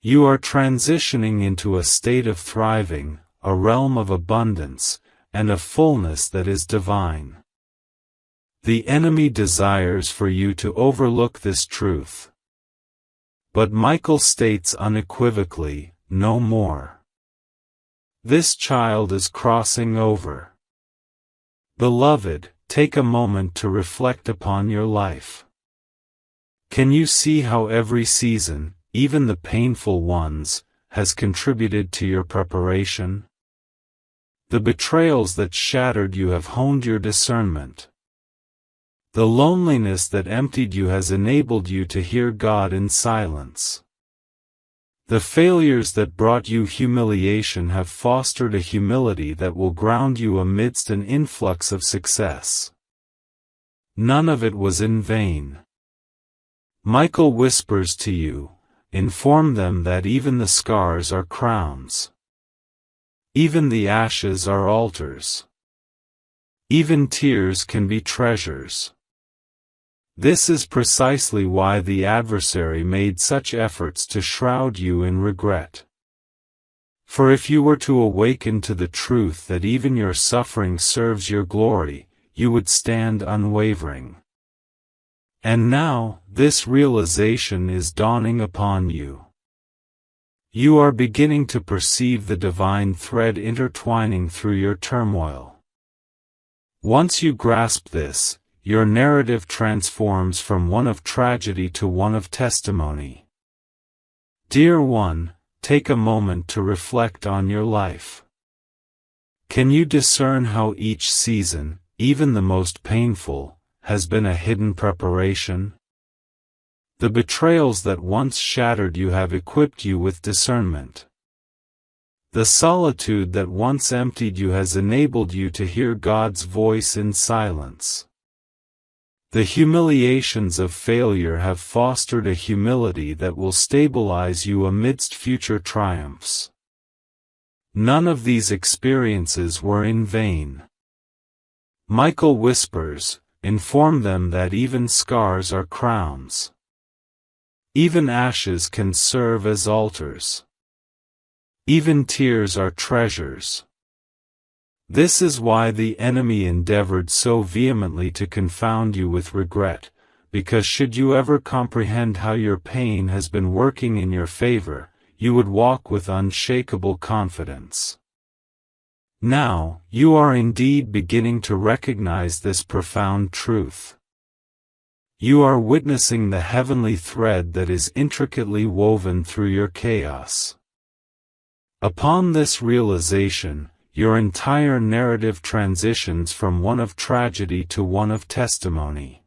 You are transitioning into a state of thriving, a realm of abundance, and a fullness that is divine. The enemy desires for you to overlook this truth. But Michael states unequivocally, no more. This child is crossing over. Beloved, take a moment to reflect upon your life. Can you see how every season, even the painful ones, has contributed to your preparation? The betrayals that shattered you have honed your discernment. The loneliness that emptied you has enabled you to hear God in silence. The failures that brought you humiliation have fostered a humility that will ground you amidst an influx of success. None of it was in vain. Michael whispers to you, inform them that even the scars are crowns. Even the ashes are altars. Even tears can be treasures. This is precisely why the adversary made such efforts to shroud you in regret. For if you were to awaken to the truth that even your suffering serves your glory, you would stand unwavering. And now, this realization is dawning upon you. You are beginning to perceive the divine thread intertwining through your turmoil. Once you grasp this, your narrative transforms from one of tragedy to one of testimony. Dear one, take a moment to reflect on your life. Can you discern how each season, even the most painful, has been a hidden preparation? The betrayals that once shattered you have equipped you with discernment. The solitude that once emptied you has enabled you to hear God's voice in silence. The humiliations of failure have fostered a humility that will stabilize you amidst future triumphs. None of these experiences were in vain. Michael whispers, inform them that even scars are crowns. Even ashes can serve as altars. Even tears are treasures. This is why the enemy endeavored so vehemently to confound you with regret, because should you ever comprehend how your pain has been working in your favor, you would walk with unshakable confidence. Now, you are indeed beginning to recognize this profound truth. You are witnessing the heavenly thread that is intricately woven through your chaos. Upon this realization, your entire narrative transitions from one of tragedy to one of testimony.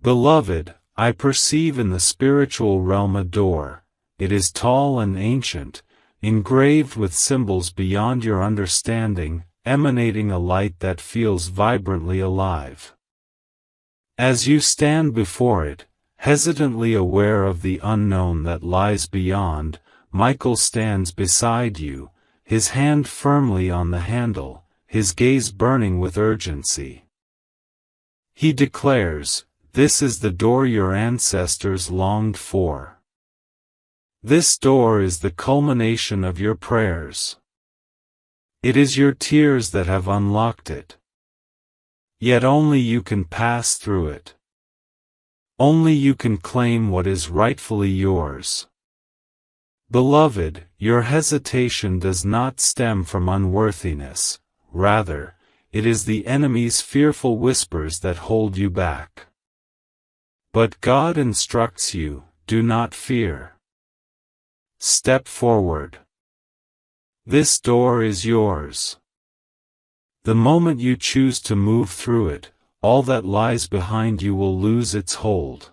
Beloved, I perceive in the spiritual realm a door. It is tall and ancient, engraved with symbols beyond your understanding, emanating a light that feels vibrantly alive. As you stand before it, hesitantly aware of the unknown that lies beyond, Michael stands beside you, his hand firmly on the handle, his gaze burning with urgency. He declares, "This is the door your ancestors longed for. This door is the culmination of your prayers. It is your tears that have unlocked it. Yet only you can pass through it. Only you can claim what is rightfully yours." Beloved, your hesitation does not stem from unworthiness, rather, it is the enemy's fearful whispers that hold you back. But God instructs you, do not fear. Step forward. This door is yours. The moment you choose to move through it, all that lies behind you will lose its hold.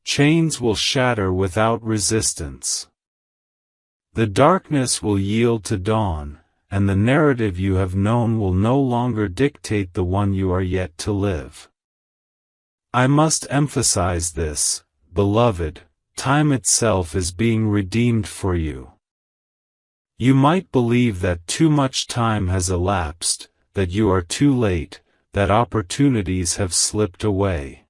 Chains will shatter without resistance. The darkness will yield to dawn, and the narrative you have known will no longer dictate the one you are yet to live. I must emphasize this, beloved, time itself is being redeemed for you. You might believe that too much time has elapsed, that you are too late, that opportunities have slipped away.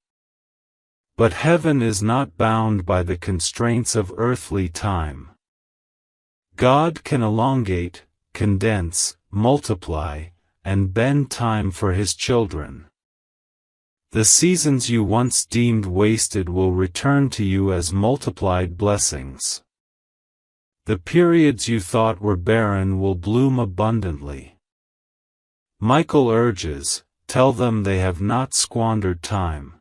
But heaven is not bound by the constraints of earthly time. God can elongate, condense, multiply, and bend time for His children. The seasons you once deemed wasted will return to you as multiplied blessings. The periods you thought were barren will bloom abundantly. Michael urges, tell them they have not squandered time.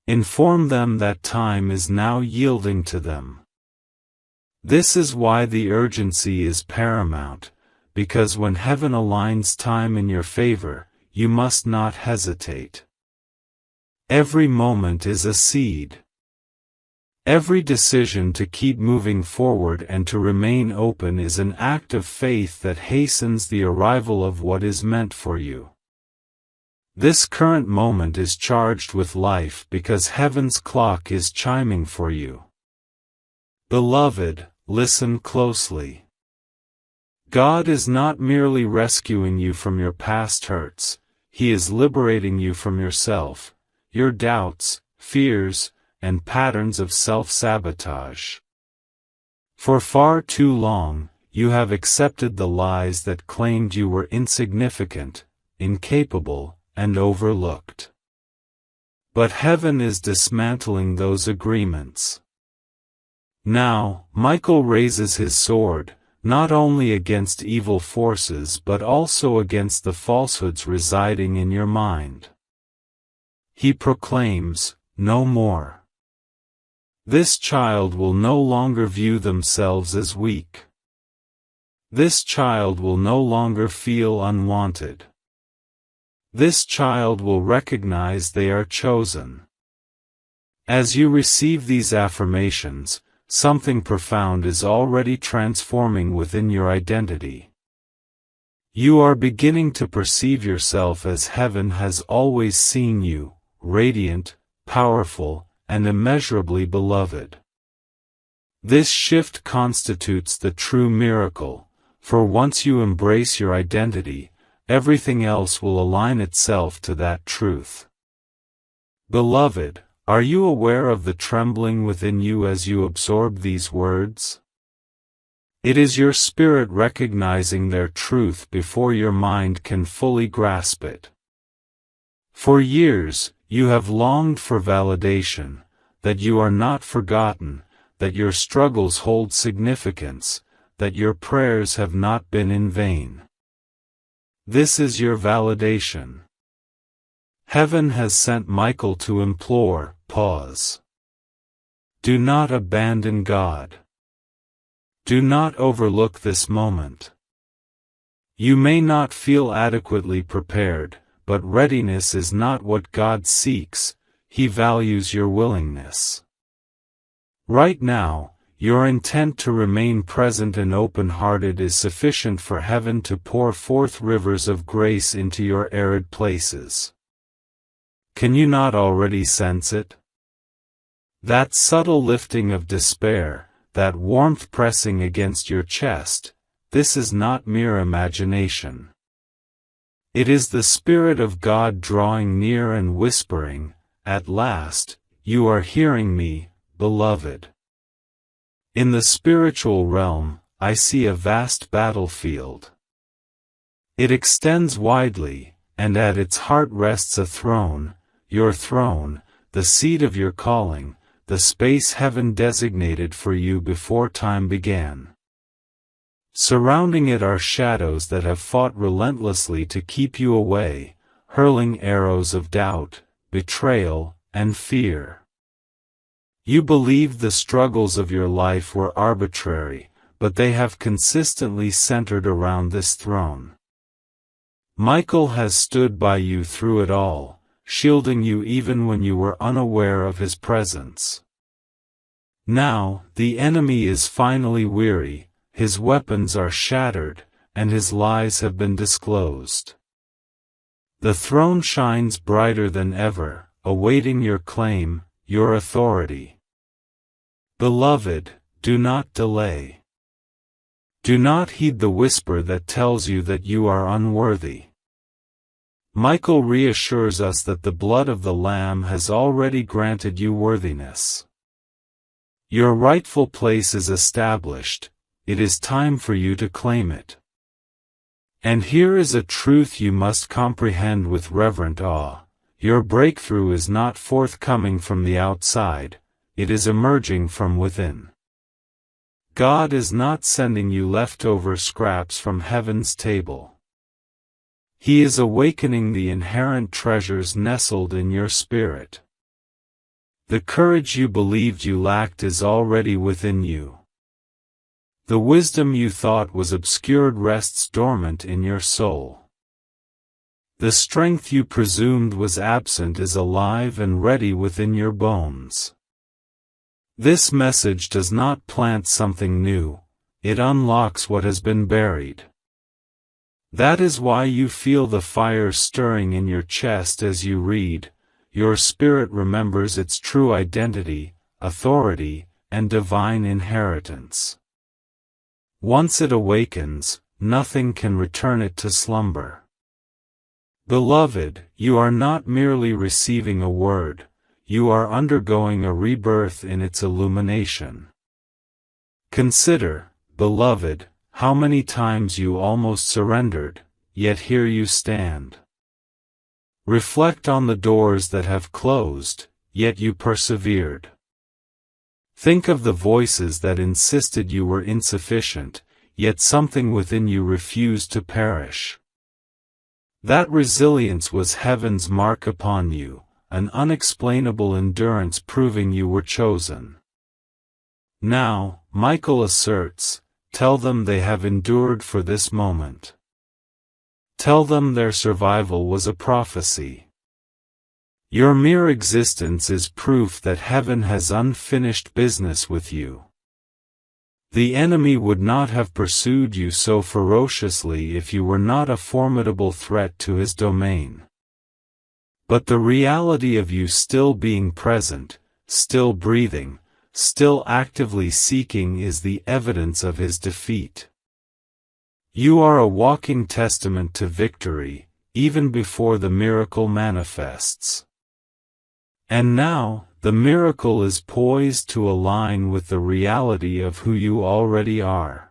Inform them that time is now yielding to them. This is why the urgency is paramount, because when heaven aligns time in your favor, you must not hesitate. Every moment is a seed. Every decision to keep moving forward and to remain open is an act of faith that hastens the arrival of what is meant for you. This current moment is charged with life because heaven's clock is chiming for you. Beloved, listen closely. God is not merely rescuing you from your past hurts, He is liberating you from yourself, your doubts, fears, and patterns of self-sabotage. For far too long, you have accepted the lies that claimed you were insignificant, incapable, and overlooked. But heaven is dismantling those agreements. Now, Michael raises his sword, not only against evil forces but also against the falsehoods residing in your mind. He proclaims, no more. This child will no longer view themselves as weak. This child will no longer feel unwanted. This child will recognize they are chosen. As you receive these affirmations, something profound is already transforming within your identity. You are beginning to perceive yourself as heaven has always seen you, radiant, powerful, and immeasurably beloved. This shift constitutes the true miracle, for once you embrace your identity, everything else will align itself to that truth. Beloved, are you aware of the trembling within you as you absorb these words? It is your spirit recognizing their truth before your mind can fully grasp it. For years, you have longed for validation, that you are not forgotten, that your struggles hold significance, that your prayers have not been in vain. This is your validation. Heaven has sent Michael to implore, pause. Do not abandon God. Do not overlook this moment. You may not feel adequately prepared, but readiness is not what God seeks. He values your willingness. Right now, your intent to remain present and open-hearted is sufficient for heaven to pour forth rivers of grace into your arid places. Can you not already sense it? That subtle lifting of despair, that warmth pressing against your chest, this is not mere imagination. It is the Spirit of God drawing near and whispering, "At last, you are hearing me, beloved." In the spiritual realm, I see a vast battlefield. It extends widely, and at its heart rests a throne, your throne, the seat of your calling, the space heaven designated for you before time began. Surrounding it are shadows that have fought relentlessly to keep you away, hurling arrows of doubt, betrayal, and fear. You believed the struggles of your life were arbitrary, but they have consistently centered around this throne. Michael has stood by you through it all, shielding you even when you were unaware of his presence. Now, the enemy is finally weary, his weapons are shattered, and his lies have been disclosed. The throne shines brighter than ever, awaiting your claim, your authority. Beloved, do not delay. Do not heed the whisper that tells you that you are unworthy. Michael reassures us that the blood of the Lamb has already granted you worthiness. Your rightful place is established, it is time for you to claim it. And here is a truth you must comprehend with reverent awe: your breakthrough is not forthcoming from the outside, it is emerging from within. God is not sending you leftover scraps from heaven's table. He is awakening the inherent treasures nestled in your spirit. The courage you believed you lacked is already within you. The wisdom you thought was obscured rests dormant in your soul. The strength you presumed was absent is alive and ready within your bones. This message does not plant something new, it unlocks what has been buried. That is why you feel the fire stirring in your chest as you read. Your spirit remembers its true identity, authority, and divine inheritance. Once it awakens, nothing can return it to slumber. Beloved, you are not merely receiving a word, you are undergoing a rebirth in its illumination. Consider, beloved, how many times you almost surrendered, yet here you stand. Reflect on the doors that have closed, yet you persevered. Think of the voices that insisted you were insufficient, yet something within you refused to perish. That resilience was heaven's mark upon you, an unexplainable endurance proving you were chosen. Now, Michael asserts, tell them they have endured for this moment. Tell them their survival was a prophecy. Your mere existence is proof that heaven has unfinished business with you. The enemy would not have pursued you so ferociously if you were not a formidable threat to his domain. But the reality of you still being present, still breathing, still actively seeking is the evidence of his defeat. You are a walking testament to victory, even before the miracle manifests. And now, the miracle is poised to align with the reality of who you already are.